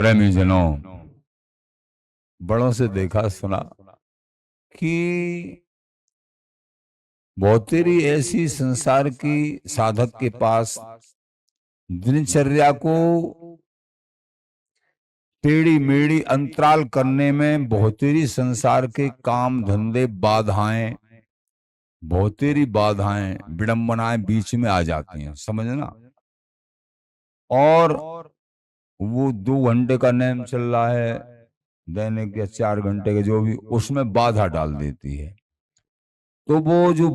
प्रेमी जनों, बड़ों से देखा सुना कि बहुत तेरी ऐसी संसार की साधक के पास दिनचर्या को टेढ़ी मेढ़ी अंतराल करने में बहुत तेरी संसार के काम धंधे बाधाएं, बहुत तेरी बाधाएं विडंबनाएं बीच में आ जाती हैं, समझना। और वो 2 घंटे का नेम चल रहा है दैनिक या 4 घंटे के, जो भी, उसमें बाधा डाल देती है। तो वो जो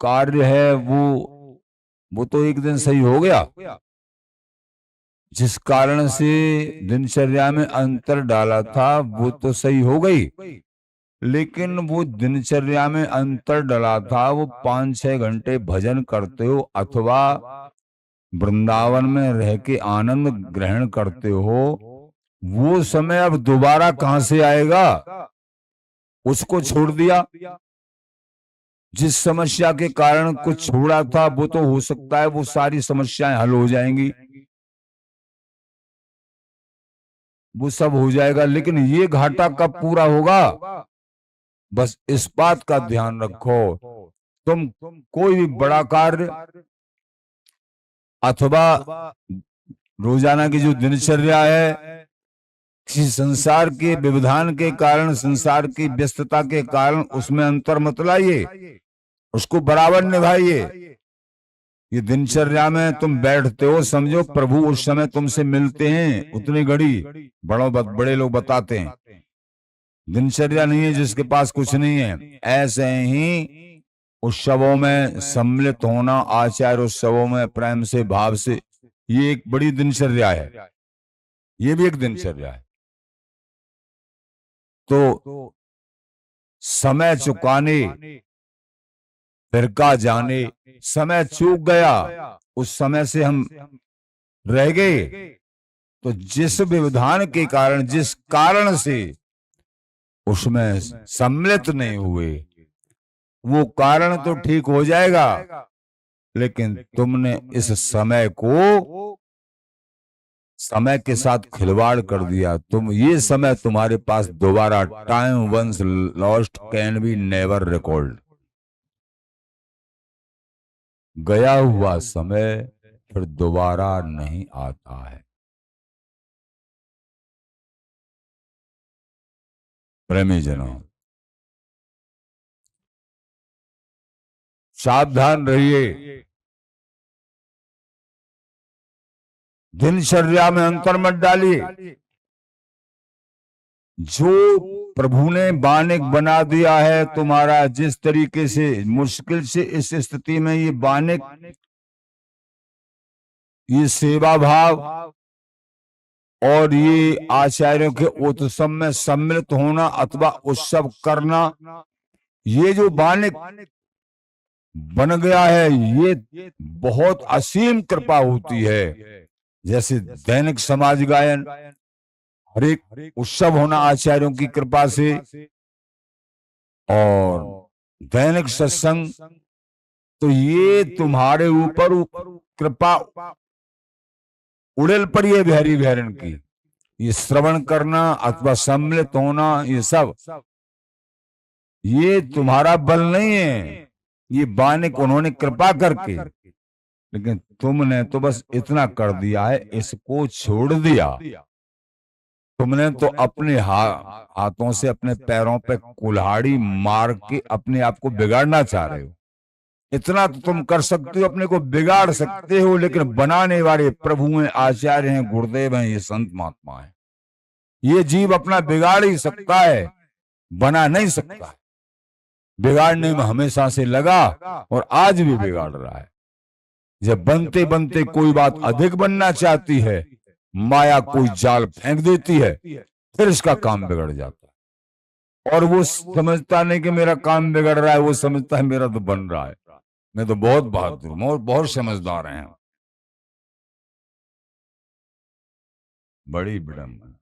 कार्य है वो तो एक दिन सही हो गया, जिस कारण से दिनचर्या में अंतर डाला था वो तो सही हो गई, लेकिन वो दिनचर्या में अंतर डाला था, वो 5-6 घंटे भजन करते हो अथवा वृंदावन में रह के आनंद ग्रहण करते हो, वो समय अब दोबारा कहां से आएगा? उसको छोड़ दिया। जिस समस्या के कारण कुछ छोड़ा था वो तो हो सकता है वो सारी समस्याएं हल हो जाएंगी, वो सब हो जाएगा, लेकिन ये घाटा कब पूरा होगा? बस इस बात का ध्यान रखो, तुम कोई भी बड़ा कार्य अथवा रोजाना की जो दिनचर्या है, किसी संसार के व्यवधान के कारण, संसार की व्यस्तता के कारण उसमें अंतर मत लाइए, उसको बराबर निभाइए। ये दिनचर्या में तुम बैठते हो, समझो प्रभु उस समय तुमसे मिलते हैं उतनी घड़ी। बड़े लोग बताते हैं दिनचर्या नहीं है जिसके पास कुछ नहीं है। ऐसे ही उत्सवों में सम्मिलित होना, आचार्य उत्सवों में प्रेम से भाव से, ये एक बड़ी दिनचर्या है, ये भी एक दिनचर्या है। तो समय चुकाने फिरका जाने, समय चूक गया, उस समय से हम रह गए, तो जिस व्यवधान के कारण, जिस कारण से उसमें सम्मिलित नहीं हुए, वो कारण तो ठीक हो जाएगा, लेकिन तुमने इस समय को समय के साथ खिलवाड़ कर दिया। तुम ये समय तुम्हारे पास दोबारा, time once lost can be never recalled, गया हुआ समय फिर दोबारा नहीं आता है। प्रेमी जनों, सावधान रहिए, दिनचर्या में अंतर मत डालिए। जो प्रभु ने बानिक बना दिया है तुम्हारा, जिस तरीके से मुश्किल से इस स्थिति में ये बानिक, ये सेवा भाव और ये आचार्यों के उत्सव में सम्मिलित होना अथवा उत्सव करना, ये जो बानिक बन गया है, ये बहुत असीम कृपा होती है। जैसे दैनिक समाज गायन, हर एक उत्सव होना आचार्यों की कृपा से, और दैनिक सत्संग, तो ये तुम्हारे ऊपर कृपा उड़ेल पड़ी है बिहारी बिहारन की। ये श्रवण करना अथवा सम्मिलित होना, ये सब, ये तुम्हारा बल नहीं है, ये बानिक उन्होंने कृपा करके, लेकिन तुमने तो बस इतना कर दिया है, इसको छोड़ दिया। तुमने तो अपने हाथों से अपने पैरों पे कुल्हाड़ी मार के अपने आप को बिगाड़ना चाह रहे हो। इतना तो तुम कर सकते हो, अपने को बिगाड़ सकते हो, लेकिन बनाने वाले प्रभु हैं, आचार्य हैं, गुरुदेव हैं, ये संत महात्मा है। ये जीव अपना बिगाड़ ही सकता है, बना नहीं सकता। बिगाड़ने में हमेशा से लगा और आज भी बिगाड़ रहा है। जब बनते बनते कोई बात अधिक बनना चाहती है, माया कोई जाल फेंक देती है, फिर इसका काम बिगड़ जाता है। और वो समझता नहीं कि मेरा काम बिगड़ रहा है, वो समझता है मेरा तो बन रहा है, मैं तो बहुत बहादुर हूं और बहुत समझदार हैं। बड़ी विडंबना।